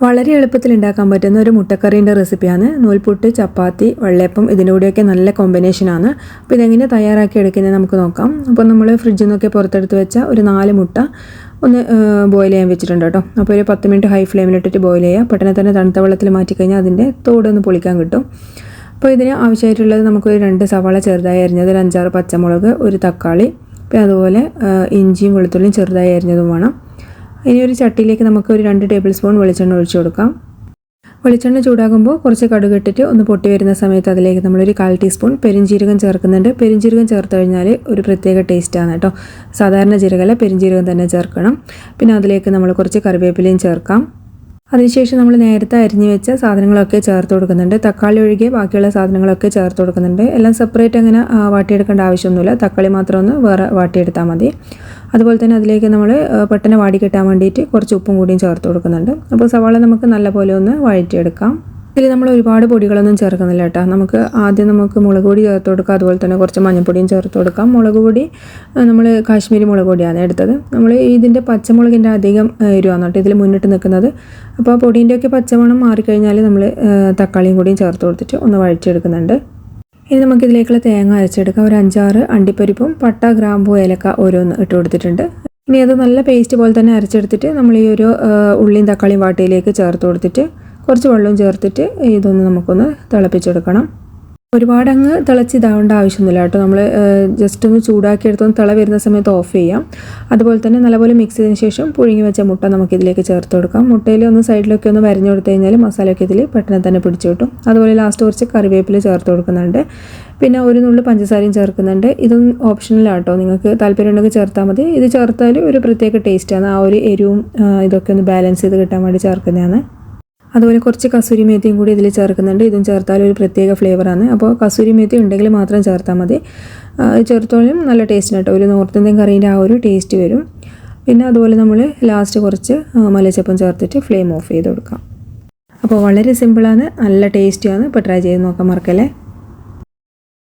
വളരെ എളുപ്പത്തിൽ ഉണ്ടാക്കാൻ പറ്റുന്ന ഒരു മുട്ടക്കറീൻ്റെ റെസിപ്പിയാണ്. നൂൽപുട്ട്, ചപ്പാത്തി, വെള്ളയപ്പം ഇതിൻ്റെ കൂടെയൊക്കെ നല്ല കോമ്പിനേഷനാണ്. അപ്പോൾ ഇതെങ്ങനെ തയ്യാറാക്കി എടുക്കുന്നത് നമുക്ക് നോക്കാം. അപ്പോൾ നമ്മൾ ഫ്രിഡ്ജിൽ നിന്നൊക്കെ പുറത്തെടുത്ത് വെച്ച ഒരു 4 മുട്ട ഒന്ന് ബോയിൽ ചെയ്യാൻ വെച്ചിട്ടുണ്ട് കേട്ടോ. അപ്പോൾ ഒരു 10 മിനിറ്റ് ഹൈ ഫ്ലെയിമിലിട്ടിട്ട് ബോയിൽ ചെയ്യുക. പെട്ടെന്ന് തന്നെ തണുത്ത വെള്ളത്തിൽ മാറ്റിക്കഴിഞ്ഞാൽ അതിൻ്റെ തോടൊന്ന് പൊളിക്കാൻ കിട്ടും. അപ്പോൾ ഇതിന് ആവശ്യമായിട്ടുള്ളത് നമുക്കൊരു 2 സവാള ചെറുതായി അരിഞ്ഞത്, ഒരു 5-6 പച്ചമുളക്, ഒരു തക്കാളി, പിന്നെ അതുപോലെ ഇഞ്ചിയും വെളുത്തുള്ളിയും ചെറുതായി അരിഞ്ഞതും വേണം. ഇനി ഒരു ചട്ടിയിലേക്ക് നമുക്ക് ഒരു 2 ടേബിൾ സ്പൂൺ വെളിച്ചെണ്ണ ഒഴിച്ചു കൊടുക്കാം. വെളിച്ചെണ്ണ ചൂടാകുമ്പോൾ കുറച്ച് കടുക് ഇട്ടിട്ട് ഒന്ന് പൊട്ടി വരുന്ന സമയത്ത് അതിലേക്ക് നമ്മളൊരു 1/4 ടീസ്പൂൺ പെരിഞ്ജീരകം ചേർക്കുന്നുണ്ട്. പെരിഞ്ജീരകം ചേർത്ത് കഴിഞ്ഞാൽ ഒരു പ്രത്യേക ടേസ്റ്റാണ് കേട്ടോ. സാധാരണ ജീരകമല്ല, പെരിഞ്ജീരകം തന്നെ ചേർക്കണം. പിന്നെ അതിലേക്ക് നമ്മൾ കുറച്ച് കറിവേപ്പിലയും ചേർക്കാം. അതിനുശേഷം നമ്മൾ നേരത്തെ അരിഞ്ഞു വെച്ച സാധനങ്ങളൊക്കെ ചേർത്ത് കൊടുക്കുന്നുണ്ട്. തക്കാളി ഒഴികെ ബാക്കിയുള്ള സാധനങ്ങളൊക്കെ ചേർത്ത് കൊടുക്കുന്നുണ്ട്. എല്ലാം സെപ്പറേറ്റ് അങ്ങനെ വാട്ടിയെടുക്കേണ്ട ആവശ്യമൊന്നുമില്ല. തക്കാളി മാത്രം ഒന്ന് വേറെ വാട്ടിയെടുത്താൽ മതി. അതുപോലെ തന്നെ അതിലേക്ക് നമ്മൾ പെട്ടെന്ന് വാടി കിട്ടാൻ വേണ്ടിയിട്ട് കുറച്ച് ഉപ്പും കൂടിയും ചേർത്ത് കൊടുക്കുന്നുണ്ട്. അപ്പോൾ സവാള നമുക്ക് നല്ലപോലെ ഒന്ന് വഴറ്റിയെടുക്കാം. ഇതിൽ നമ്മൾ ഒരുപാട് പൊടികളൊന്നും ചേർക്കുന്നില്ല കേട്ടോ. ആദ്യം മുളക് പൊടി ചേർത്ത് കൊടുക്കാം. അതുപോലെ തന്നെ കുറച്ച് മഞ്ഞൾപ്പൊടിയും ചേർത്ത് കൊടുക്കാം. മുളക് പൊടി നമ്മൾ കാശ്മീരി മുളക് പൊടിയാണ് എടുത്തത്. നമ്മൾ ഇതിൻ്റെ പച്ചമുളകിൻ്റെ അധികം എരിവാണ് കേട്ടോ ഇതിൽ മുന്നിട്ട് നിൽക്കുന്നത്. അപ്പോൾ പൊടീൻ്റെയൊക്കെ പച്ചമണം മാറിക്കഴിഞ്ഞാൽ നമ്മൾ തക്കാളിയും കൂടിയും ചേർത്ത് കൊടുത്തിട്ട് ഒന്ന് വഴറ്റിയെടുക്കുന്നുണ്ട്. ഇനി നമുക്കിതിലേക്കുള്ള തേങ്ങ അരച്ചെടുക്കാം. ഒരു 5-6 അണ്ടിപ്പരിപ്പും പട്ട, ഗ്രാമ്പൂ, ഏലക്ക ഓരോന്ന് ഇട്ട് കൊടുത്തിട്ടുണ്ട്. ഇനി അത് നല്ല പേസ്റ്റ് പോലെ തന്നെ അരച്ചെടുത്തിട്ട് നമ്മൾ ഈ ഒരു ഉള്ളിയും തക്കാളിയും വാട്ടിയിലേക്ക് ചേർത്ത് കൊടുത്തിട്ട് കുറച്ച് വെള്ളവും ചേർത്തിട്ട് ഇതൊന്ന് നമുക്കൊന്ന് തിളപ്പിച്ചെടുക്കണം. ഒരുപാട് അങ്ങ് തിളച്ചിതാവേണ്ട ആവശ്യമൊന്നുമില്ല കേട്ടോ. നമ്മൾ ജസ്റ്റ് ഒന്ന് ചൂടാക്കി എടുത്തൊന്ന് തിള വരുന്ന സമയത്ത് ഓഫ് ചെയ്യാം. അതുപോലെ തന്നെ നല്ലപോലെ മിക്സ് ചെയ്തതിന് ശേഷം പുഴുങ്ങി വെച്ച മുട്ട നമുക്കിതിലേക്ക് ചേർത്ത് കൊടുക്കാം. മുട്ടയിൽ ഒന്ന് സൈഡിലൊക്കെ ഒന്ന് വരഞ്ഞു കൊടുത്തു കഴിഞ്ഞാൽ മസാലയൊക്കെ ഇതിൽ പെട്ടെന്ന് തന്നെ പിടിച്ചു കിട്ടും. അതുപോലെ ലാസ്റ്റ് കുറച്ച് കറിവേപ്പില ചേർത്ത് കൊടുക്കുന്നുണ്ട്. പിന്നെ ഒരു നുള്ളു പഞ്ചസാരയും ചേർക്കുന്നുണ്ട്. ഇതും ഓപ്ഷണലാണ് കേട്ടോ. നിങ്ങൾക്ക് താല്പര്യം ഉണ്ടെങ്കിൽ ചേർത്താൽ മതി. ഇത് ചേർത്താൽ ഒരു പ്രത്യേക ടേസ്റ്റാണ്. ആ ഒരു എരിവും ഇതൊക്കെ ഒന്ന് ബാലൻസ് ചെയ്ത് കിട്ടാൻ വേണ്ടി ചേർക്കുന്നതാണ്. അതുപോലെ കുറച്ച് കസൂരി മേത്തിയും കൂടി ഇതിൽ ചേർക്കുന്നുണ്ട്. ഇതും ചേർത്താൽ ഒരു പ്രത്യേക ഫ്ലേവറാണ്. അപ്പോൾ കസൂരി മേത്തി ഉണ്ടെങ്കിൽ മാത്രം ചേർത്താൽ മതി. ചേർത്തോളം നല്ല ടേസ്റ്റിന് കേട്ടോ. ഒരു നോർത്ത് ഇന്ത്യൻ കറീൻ്റെ ആ ഒരു ടേസ്റ്റ് വരും. പിന്നെ അതുപോലെ നമ്മൾ ലാസ്റ്റ് കുറച്ച് മല്ലിച്ചപ്പും ചേർത്തിട്ട് ഫ്ലെയിം ഓഫ് ചെയ്ത് കൊടുക്കാം. അപ്പോൾ വളരെ സിമ്പിളാണ്, നല്ല ടേസ്റ്റിയാണ്. ഇപ്പോൾ ട്രൈ ചെയ്ത് നോക്കാൻ മറക്കല്ലേ.